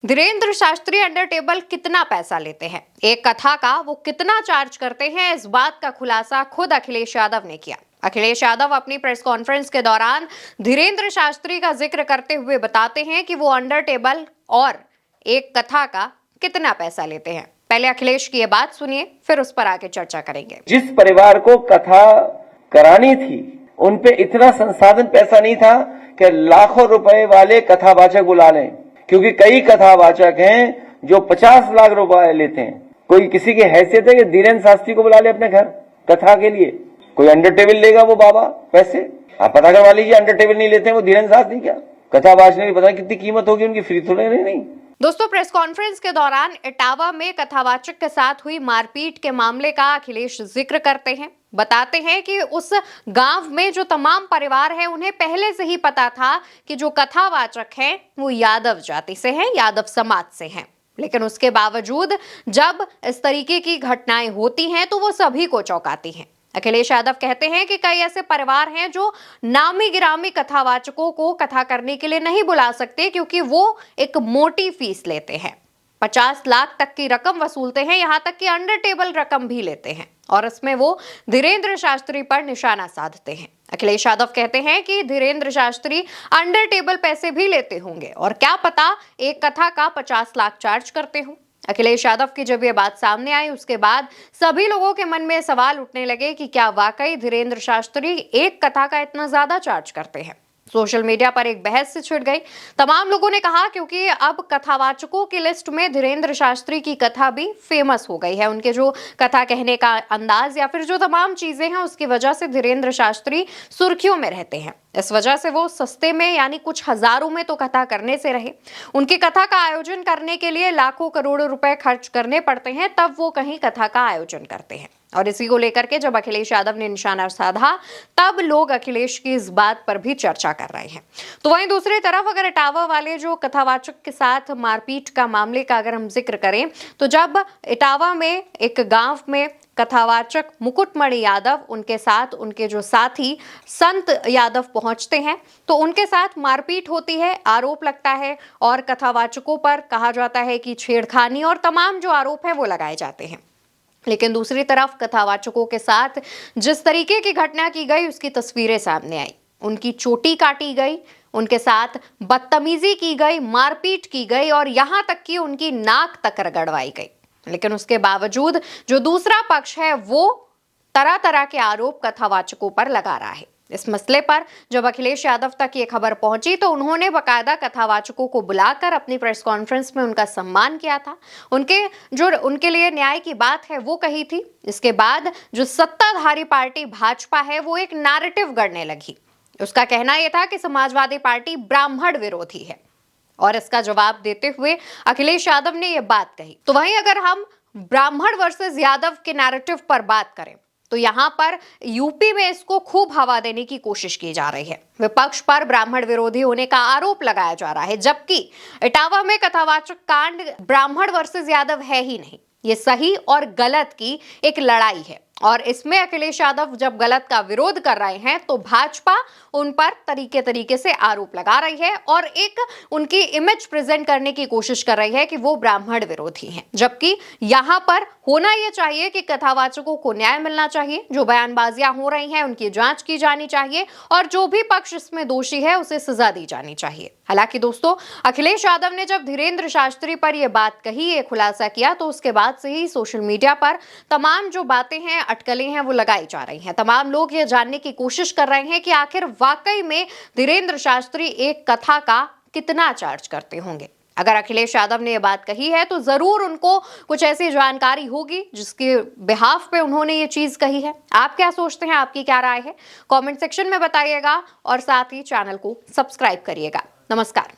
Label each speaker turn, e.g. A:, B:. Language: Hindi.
A: धीरेन्द्र शास्त्री अंडर टेबल कितना पैसा लेते हैं, एक कथा का वो कितना चार्ज करते हैं, इस बात का खुलासा खुद अखिलेश यादव ने किया। अखिलेश यादव अपनी प्रेस कॉन्फ्रेंस के दौरान धीरेन्द्र शास्त्री का जिक्र करते हुए बताते हैं कि वो अंडर टेबल और एक कथा का कितना पैसा लेते हैं। पहले अखिलेश की ये बात सुनिए, फिर उस पर आगे चर्चा करेंगे।
B: जिस परिवार को कथा करानी थी उन पे इतना संसाधन पैसा नहीं था कि लाखों रुपए वाले कथावाचक बुला लें, क्योंकि कई कथावाचक हैं जो 50 लाख रुपए लेते हैं। कोई किसी की हैसियत है कि धीरेन्द्र शास्त्री को बुला ले अपने घर कथा के लिए? कोई अंडर टेबल लेगा वो बाबा पैसे? आप पता करवा लीजिए, अंडर टेबल नहीं लेते हैं वो धीरेन्द्र शास्त्री। क्या कथावाचक की पता कितनी कीमत होगी उनकी, फ्री थोड़े नहीं।
A: दोस्तों, प्रेस कॉन्फ्रेंस के दौरान इटावा में कथावाचक के साथ हुई मारपीट के मामले का अखिलेश जिक्र करते हैं। बताते हैं कि उस गांव में जो तमाम परिवार है उन्हें पहले से ही पता था कि जो कथावाचक हैं वो यादव जाति से हैं, यादव समाज से हैं। लेकिन उसके बावजूद जब इस तरीके की घटनाएं होती हैं तो वो सभी को चौंकाती हैं। अखिलेश यादव कहते हैं कि कई ऐसे परिवार हैं जो नामी गिरामी कथावाचकों को कथा करने के लिए नहीं बुला सकते, क्योंकि वो एक मोटी फीस लेते हैं, 50 लाख तक की रकम वसूलते हैं, यहां तक कि अंडर टेबल रकम भी लेते हैं, और इसमें वो धीरेन्द्र शास्त्री पर निशाना साधते हैं। अखिलेश यादव कहते हैं कि धीरेन्द्र शास्त्री अंडर टेबल पैसे भी लेते होंगे और क्या पता एक कथा का 50 लाख चार्ज करते हों। अखिलेश यादव की जब ये बात सामने आई उसके बाद सभी लोगों के मन में सवाल उठने लगे कि क्या वाकई धीरेन्द्र शास्त्री एक कथा का इतना ज्यादा चार्ज करते हैं। सोशल मीडिया पर एक बहस से छिड़ गई। तमाम लोगों ने कहा क्योंकि अब कथावाचकों की लिस्ट में धीरेन्द्र शास्त्री की कथा भी फेमस हो गई है। उनके जो कथा कहने का अंदाज या फिर जो तमाम चीजें हैं उसकी वजह से धीरेन्द्र शास्त्री सुर्खियों में रहते हैं। इस वजह से वो सस्ते में यानी कुछ हजारों में तो कथा करने से रहे। उनकी कथा का आयोजन करने के लिए लाखों करोड़ों रुपए खर्च करने पड़ते हैं, तब वो कहीं कथा का आयोजन करते हैं। और इसी को लेकर के जब अखिलेश यादव ने निशाना साधा तब लोग अखिलेश की इस बात पर भी चर्चा कर रहे हैं। तो वहीं दूसरी तरफ अगर इटावा वाले जो कथावाचक के साथ मारपीट का मामले का अगर हम जिक्र करें तो जब इटावा में एक गांव में कथावाचक मुकुटमणि यादव उनके साथ उनके जो साथी संत यादव पहुंचते हैं तो उनके साथ मारपीट होती है, आरोप लगता है और कथावाचकों पर कहा जाता है कि छेड़खानी और तमाम जो आरोप है वो लगाए जाते हैं। लेकिन दूसरी तरफ कथावाचकों के साथ जिस तरीके की घटना की गई उसकी तस्वीरें सामने आई। उनकी चोटी काटी गई, उनके साथ बदतमीजी की गई, मारपीट की गई और यहां तक कि उनकी नाक तक रगड़वाई गई। लेकिन उसके बावजूद जो दूसरा पक्ष है वो तरह तरह के आरोप कथावाचकों पर लगा रहा है। इस मसले पर जब अखिलेश यादव तक ये खबर पहुंची तो उन्होंने बकायदा कथावाचकों को बुलाकर अपनी प्रेस कॉन्फ्रेंस में उनका सम्मान किया था। उनके लिए न्याय की बात है वो कही थी। इसके बाद जो सत्ताधारी पार्टी भाजपा है वो एक नैरेटिव गढ़ने लगी। उसका कहना यह था कि समाजवादी पार्टी ब्राह्मण विरोधी है और इसका जवाब देते हुए अखिलेश यादव ने यह बात कही। तो वहीं अगर हम ब्राह्मण वर्सेस यादव के नैरेटिव पर बात करें तो यहां पर यूपी में इसको खूब हवा देने की कोशिश की जा रही है। विपक्ष पर ब्राह्मण विरोधी होने का आरोप लगाया जा रहा है, जबकि इटावा में कथावाचक कांड ब्राह्मण वर्सेस यादव है ही नहीं, ये सही और गलत की एक लड़ाई है। और इसमें अखिलेश यादव जब गलत का विरोध कर रहे हैं तो भाजपा उन पर तरीके से आरोप लगा रही है और एक उनकी इमेज प्रेजेंट करने की कोशिश कर रही है कि वो ब्राह्मण विरोधी हैं, जबकि यहां पर होना यह चाहिए कि कथावाचकों को न्याय मिलना चाहिए। जो बयानबाजियां हो रही हैं उनकी जांच की जानी चाहिए और जो भी पक्ष इसमें दोषी है उसे सजा दी जानी चाहिए। हालांकि दोस्तों, अखिलेश यादव ने जब धीरेन्द्र शास्त्री पर यह बात कही, ये खुलासा किया, तो उसके बाद से ही सोशल मीडिया पर तमाम जो बातें हैं, अटकलें हैं वो लगाई जा रही हैं। तमाम लोग ये जानने की कोशिश कर रहे हैं कि आखिर वाकई में धीरेन्द्र शास्त्री एक कथा का कितना चार्ज करते होंगे। अगर अखिलेश यादव ने ये बात कही है तो जरूर उनको कुछ ऐसी जानकारी होगी जिसके बिहाफ पे उन्होंने ये चीज कही है। आप क्या सोचते हैं, आपकी क्या राय है, कमेंट सेक्शन में बताइएगा और साथ ही चैनल को सब्सक्राइब करिएगा। नमस्कार।